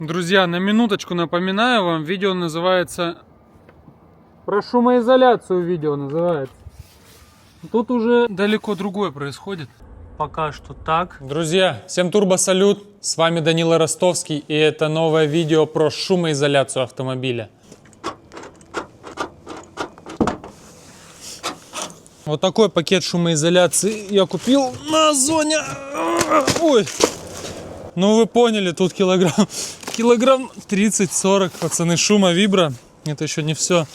Друзья, на минуточку напоминаю вам, видео называется... Про шумоизоляцию видео называется. Тут уже далеко другое происходит. Пока что так. Друзья, всем турбо-салют. С вами Данила Ростовский. И это новое видео про шумоизоляцию автомобиля. Вот такой пакет шумоизоляции я купил на Озоне. Ой. Ну вы поняли, тут килограмм 30-40, пацаны, шума, вибра. Это еще не все.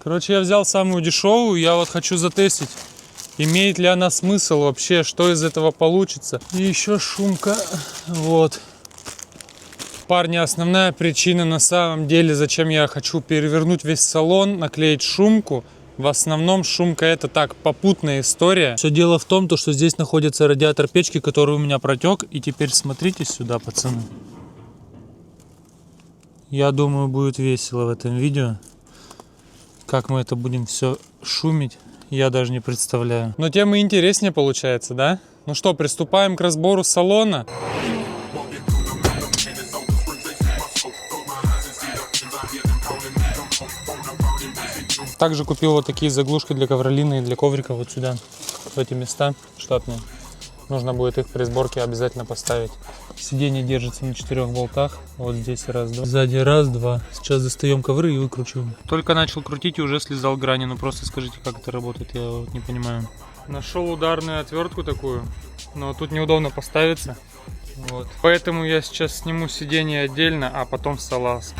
Короче, я взял самую дешевую, я вот хочу затестить, имеет ли она смысл вообще, что из этого получится. И еще шумка, вот. Парни, основная причина на самом деле, зачем я хочу перевернуть весь салон, наклеить шумку. В основном шумка это так, попутная история. Все дело в том, что здесь находится радиатор печки, который у меня протек. И теперь смотрите сюда, пацаны. Я думаю, будет весело в этом видео. Как мы это будем все шумить, я даже не представляю. Но тем и интереснее получается, да? Ну что, приступаем к разбору салона. Также купил вот такие заглушки для ковролина и для коврика вот сюда, в эти места штатные. Нужно будет их при сборке обязательно поставить. Сиденье держится на 4 болтах. Вот здесь раз-два. Сзади раз-два. Сейчас достаем ковры и выкручиваем. Только начал крутить и уже слезал грани. Ну просто скажите, как это работает, я вот не понимаю. Нашел ударную отвертку такую, но тут неудобно поставиться. Вот. Поэтому я сейчас сниму сиденье отдельно, а потом салаз.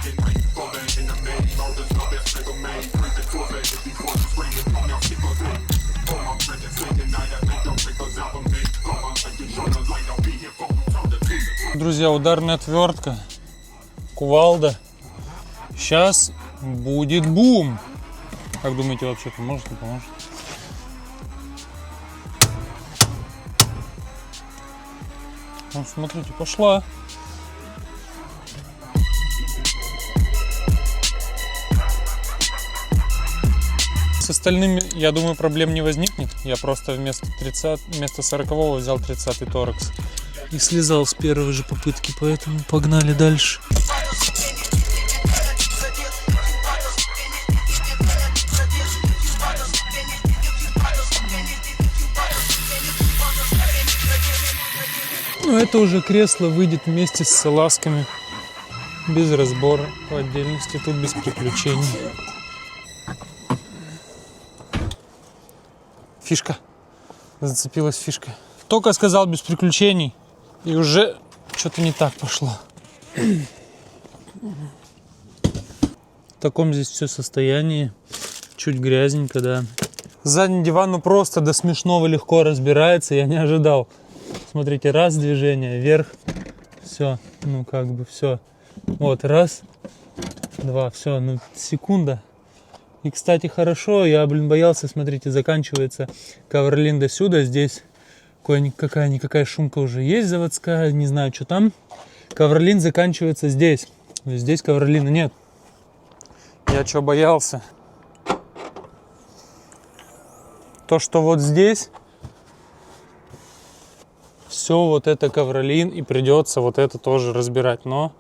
Друзья, ударная отвертка, кувалда. Сейчас будет бум. Как думаете, вообще поможет, не поможет? Ну, смотрите, пошла. С остальными, я думаю, проблем не возникнет. Я просто вместо 40-го взял 30-й торекс. И слезал с первой же попытки, поэтому погнали дальше. Ну это уже кресло выйдет вместе с салазками. Без разбора, по отдельности, тут без приключений. Фишка. Зацепилась фишка. Только сказал без приключений. И уже что-то не так пошло. В таком здесь все состоянии. Чуть грязненько, да. Задний диван ну просто до смешного легко разбирается. Я не ожидал. Смотрите, раз движение вверх. Все. Ну как бы все. Вот раз. Два. Все. Ну секунда. И кстати хорошо. Я, боялся. Смотрите, заканчивается ковролин до сюда. Здесь какая-никакая шумка уже есть заводская, не знаю, что там. Ковролин заканчивается здесь. Здесь ковролина нет. Я что боялся? То, что вот здесь все вот это ковролин, и придется вот это тоже разбирать, но...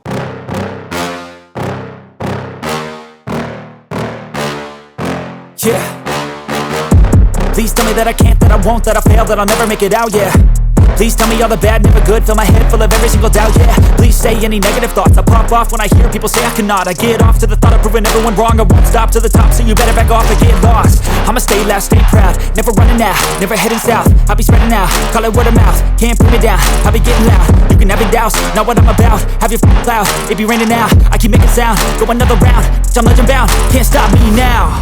Yeah. Please tell me that I can't, that I won't, that I fail, that I'll never make it out, yeah. Please tell me all the bad, never good, fill my head full of every single doubt, yeah. Please say any negative thoughts, I pop off when I hear people say I cannot. I get off to the thought of proving everyone wrong, I won't stop to the top, so you better back off and get lost. I'ma stay loud, stay proud, never running out, never heading south. I'll be spreading out, call it word of mouth, can't put me down, I'll be getting loud. You can have it douse, not what I'm about, have your cloud, it be raining now. I keep making sound, go another round, I'm legend bound, can't stop me now.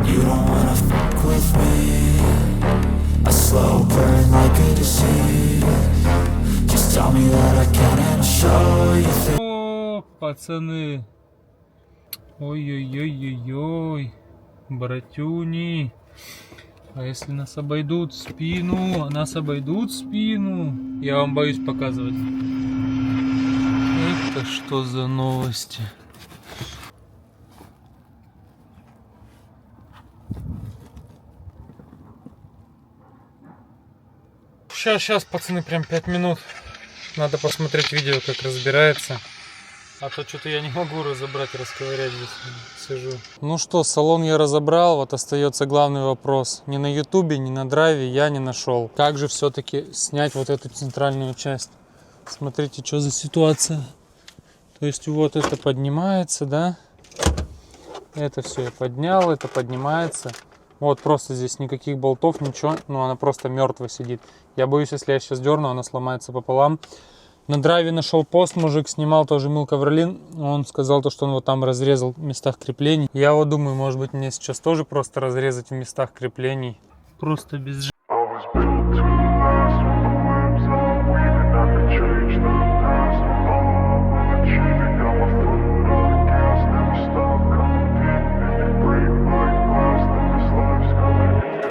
You don't wanna fuck with me, a slow burn like a disease. Just tell me that I can and I'll show you. О, пацаны. Ой-ой-ой-ой-ой. Братюни. А если нас обойдут в спину? Нас обойдут в спину? Я вам боюсь показывать. Это что за новости? Сейчас, пацаны, прям 5 минут. Надо посмотреть видео, как разбирается. А то что-то я не могу разобрать, расковырять здесь сижу. Ну что, салон я разобрал, вот остается главный вопрос. Ни на ютубе, ни на драйве я не нашел. Как же все-таки снять вот эту центральную часть? Смотрите, что за ситуация. То есть вот это поднимается, да? Это все я поднял, это поднимается. Вот просто здесь никаких болтов, ничего. Ну она просто мертво сидит. Я боюсь, если я сейчас дерну, она сломается пополам. На драйве нашел пост, мужик снимал, тоже мыл ковролин. Он сказал, что он вот там разрезал в местах креплений. Я вот думаю, может быть мне сейчас тоже просто разрезать в местах креплений. Просто без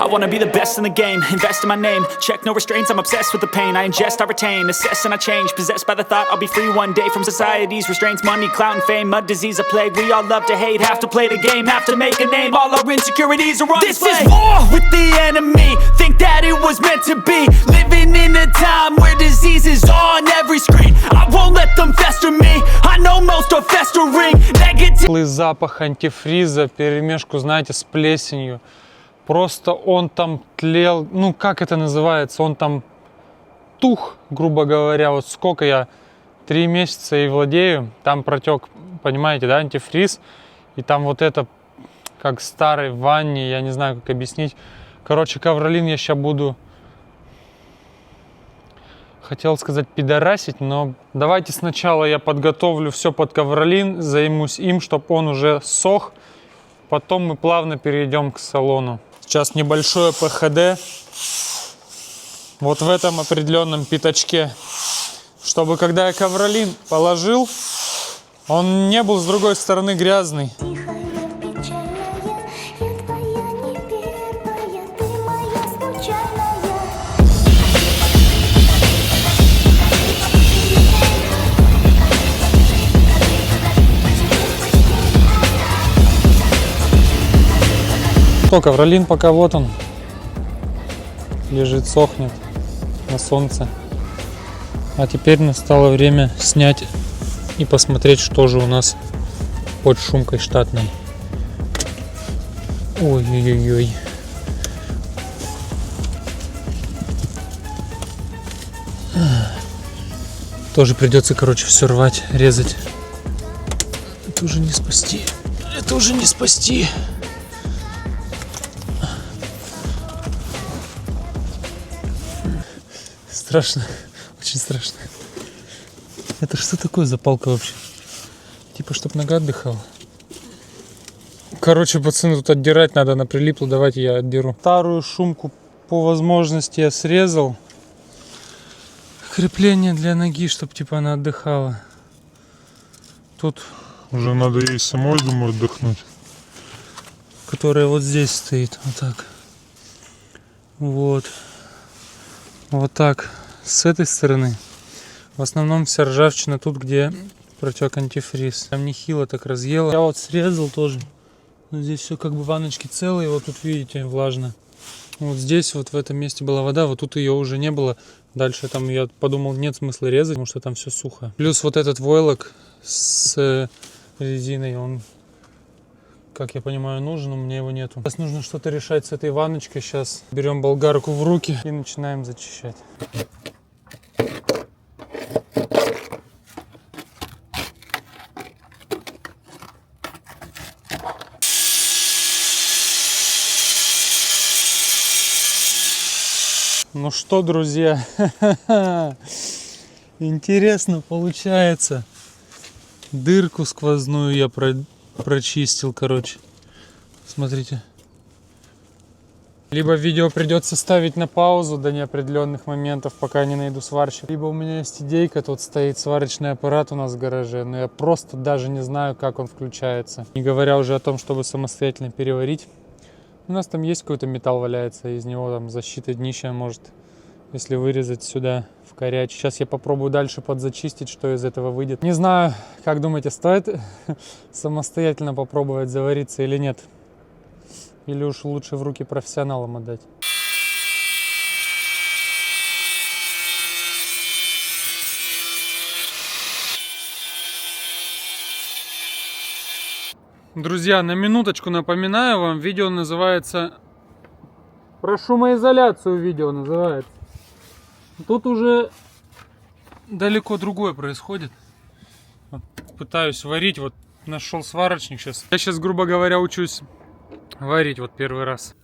I wanna be the best in the game, invest in my name. Check no restraints, I'm obsessed with the pain. I ingest, I retain, assess and I change. Possessed by the thought I'll be free one day from society's restraints. Money, clout and fame, mud, disease, a plague. We all love to hate, have to play the game, have to make a name. All our insecurities are on display. This is war with the enemy, think that it was meant to be. Living in a time where disease is on every screen. I won't let them fester me, I know most are festering. Negative. Запах антифриза, перемешку, знаете, с плесенью. Просто он там тлел, ну как это называется, он там тух, грубо говоря. Вот сколько я, 3 месяца и владею, там протек, понимаете, да, антифриз. И там вот это, как в старой ванне, я не знаю, как объяснить. Короче, ковролин я сейчас буду, хотел сказать, пидорасить, но давайте сначала я подготовлю все под ковролин, займусь им, чтобы он уже сох. Потом мы плавно перейдем к салону. Сейчас небольшое ПХД вот в этом определенном пятачке, чтобы когда я ковролин положил, он не был с другой стороны грязный. Что, ковролин пока вот он лежит, сохнет на солнце. А теперь настало время снять и посмотреть, что же у нас под шумкой штатной. Ой-ой-ой. Тоже придется, короче, все рвать, резать. Это уже не спасти. Это уже не спасти. Страшно, очень страшно. Это что такое за палка вообще? Типа, чтоб нога отдыхала. Короче, пацаны, тут отдирать надо, она прилипла, давайте я отдеру. Старую шумку по возможности я срезал. Крепление для ноги, чтобы типа она отдыхала. Тут уже надо ей самой, думаю, отдохнуть. Которая вот здесь стоит, вот так. Вот. Вот так. С этой стороны. В основном вся ржавчина тут, где протек антифриз. Там нехило так разъело. Я вот срезал тоже. Но здесь все как бы ванночки целые. Вот тут видите, влажно. Вот здесь вот в этом месте была вода. Вот тут ее уже не было. Дальше там я подумал, нет смысла резать, потому что там все сухо. Плюс вот этот войлок с резиной, он, как я понимаю, нужен, но мне его нету. Сейчас нужно что-то решать с этой ванночкой. Сейчас берем болгарку в руки и начинаем зачищать. Ну что, друзья, интересно получается. Дырку сквозную я прочистил, короче. Смотрите. Либо видео придется ставить на паузу до неопределенных моментов, пока не найду сварщик. Либо у меня есть идейка, тут стоит сварочный аппарат у нас в гараже, но я просто даже не знаю, как он включается. Не говоря уже о том, чтобы самостоятельно переварить. У нас там есть какой-то металл валяется, из него там защита днища может, если вырезать сюда, вкорячь. Сейчас я попробую дальше подзачистить, что из этого выйдет. Не знаю, как думаете, стоит самостоятельно попробовать завариться или нет? Или уж лучше в руки профессионалам отдать? Друзья, на минуточку напоминаю вам, видео называется... Про шумоизоляцию видео называется. Тут уже далеко другое происходит. Вот, пытаюсь варить, вот нашел сварочник сейчас. Я сейчас, грубо говоря, учусь варить вот первый раз.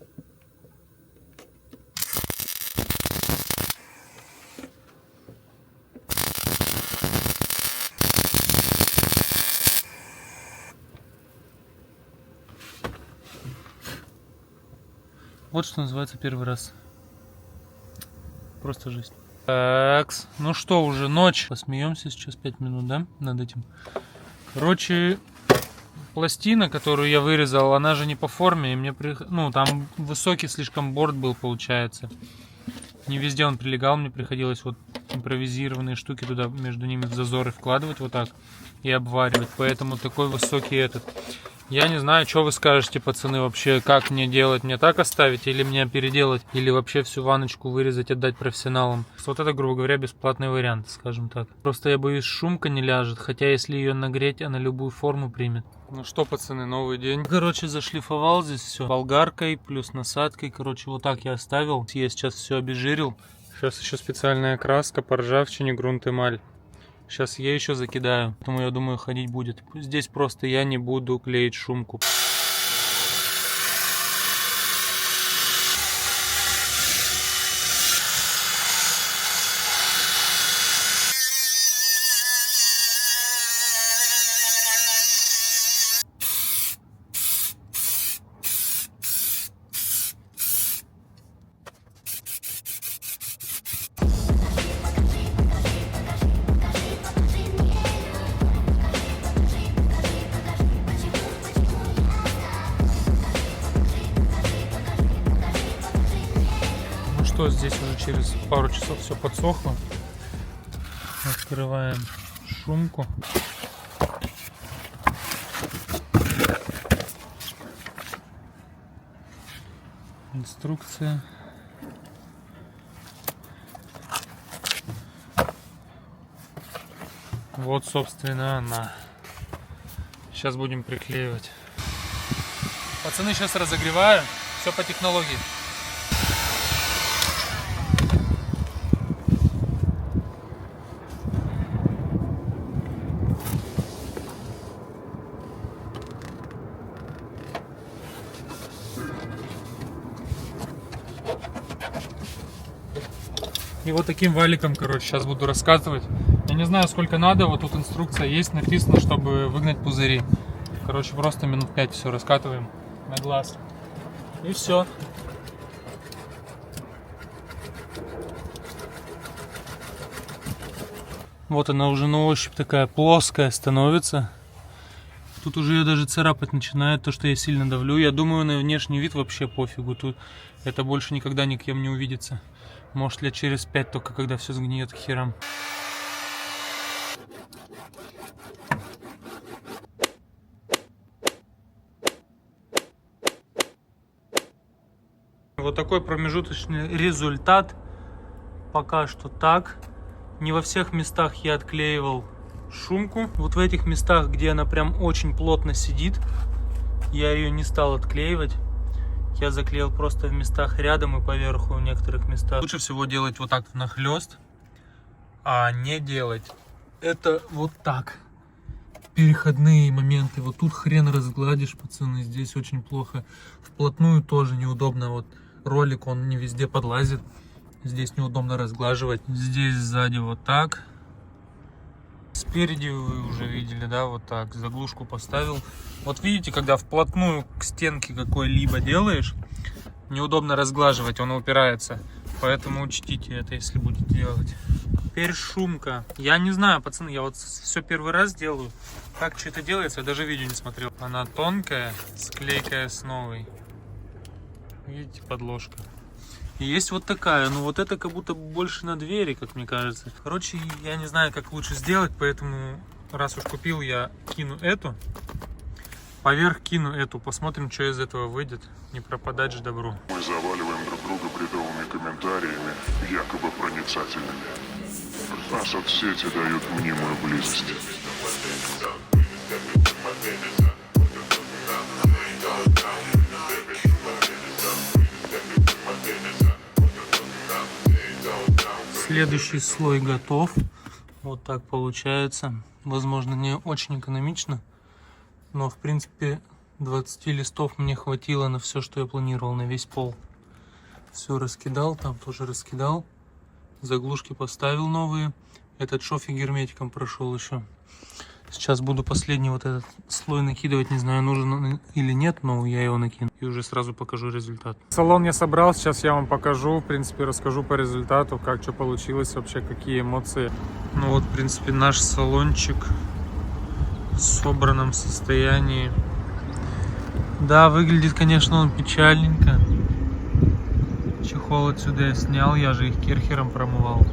Вот что называется первый раз. Просто жизнь. Так, ну что, уже ночь. Посмеемся сейчас 5 минут, да, над этим. Короче, пластина, которую я вырезал, она же не по форме. И мне ну, там высокий слишком борт был, получается. Не везде он прилегал, мне приходилось вот импровизированные штуки туда между ними в зазоры вкладывать вот так и обваривать. Поэтому такой высокий этот. Я не знаю, что вы скажете, пацаны, вообще, как мне делать, мне так оставить или мне переделать, или вообще всю ванночку вырезать, отдать профессионалам. Вот это, грубо говоря, бесплатный вариант, скажем так. Просто я боюсь, шумка не ляжет, хотя если ее нагреть, она любую форму примет. Ну что, пацаны, новый день. Короче, зашлифовал здесь все болгаркой плюс насадкой, короче, вот так я оставил. Я сейчас все обезжирил. Сейчас еще специальная краска по ржавчине, грунт, эмаль. Сейчас я еще закидаю, поэтому я думаю, ходить будет. Здесь просто я не буду клеить шумку. Что, здесь уже через пару часов все подсохло. Открываем шумку. Инструкция. Вот, собственно, она. Сейчас будем приклеивать. Пацаны, сейчас разогреваю. Все по технологии. И вот таким валиком, короче, сейчас буду раскатывать. Я не знаю, сколько надо, вот тут инструкция есть, написано, чтобы выгнать пузыри. Короче, просто минут 5 все раскатываем на глаз. И все. Вот она уже на ощупь такая плоская становится. Тут уже ее даже царапать начинает, то, что я сильно давлю. Я думаю, на внешний вид вообще пофигу. Тут это больше никогда никем не увидится. Может, лет через 5, только когда все сгниет к херам. Вот такой промежуточный результат. Пока что так. Не во всех местах я отклеивал шумку. Вот в этих местах, где она прям очень плотно сидит, я ее не стал отклеивать. Я заклеил просто в местах рядом и поверху в некоторых местах. Лучше всего делать вот так внахлёст, а не делать это вот так. Переходные моменты. Вот тут хрен разгладишь, пацаны, здесь очень плохо. Вплотную тоже неудобно. Вот ролик, он не везде подлазит. Здесь неудобно разглаживать. Здесь сзади вот так. Спереди вы уже видели, да, вот так. Заглушку поставил. Вот видите, когда вплотную к стенке какой-либо делаешь, неудобно разглаживать, он упирается. Поэтому учтите это, если будете делать. Теперь шумка. Я не знаю, пацаны, я вот все первый раз делаю. Как что это делается, я даже видео не смотрел. Она тонкая, склейкая с новой. Видите, подложка. И есть вот такая, но вот это как будто больше на двери, как мне кажется. Короче, я не знаю, как лучше сделать, поэтому раз уж купил, я кину эту. Поверх кину эту, посмотрим, что из этого выйдет. Не пропадать же добру. Мы заваливаем друг друга бредовыми комментариями, якобы проницательными. А соцсети дают мнимую близость. Следующий слой готов. Вот так получается. Возможно, не очень экономично, но в принципе 20 листов мне хватило на все, что я планировал, на весь пол. Все раскидал, там тоже раскидал. Заглушки поставил новые. Этот шов и герметиком прошел еще. Сейчас буду последний вот этот слой накидывать. Не знаю, нужен он или нет, но я его накину. И уже сразу покажу результат. Салон я собрал, сейчас я вам покажу, в принципе, расскажу по результату, как что получилось, вообще какие эмоции. Ну вот, в принципе, наш салончик в собранном состоянии. Да, выглядит, конечно, он печальненько. Чехол отсюда я снял, я же их керхером промывал.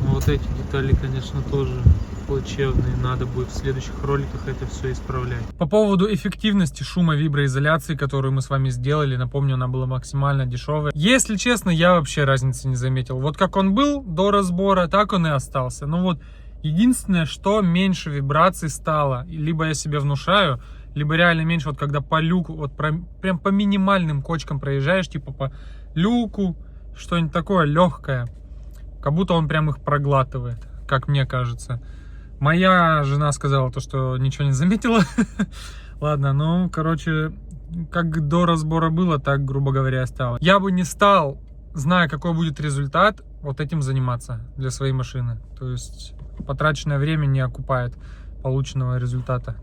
Вот эти детали, конечно, тоже плачевные. Надо будет в следующих роликах это все исправлять. По поводу эффективности шума виброизоляции, которую мы с вами сделали, напомню, она была максимально дешевая. Если честно, я вообще разницы не заметил. Вот как он был до разбора, так он и остался. Ну вот, единственное, что меньше вибраций стало. Либо я себе внушаю, либо реально меньше, вот когда по люку, вот прям по минимальным кочкам проезжаешь, типа по люку, что-нибудь такое легкое. Как будто он прям их проглатывает, как мне кажется. Моя жена сказала то, что ничего не заметила. Ладно, ну, короче, как до разбора было, так, грубо говоря, и стало. Я бы не стал, зная, какой будет результат, вот этим заниматься для своей машины. То есть потраченное время не окупает полученного результата.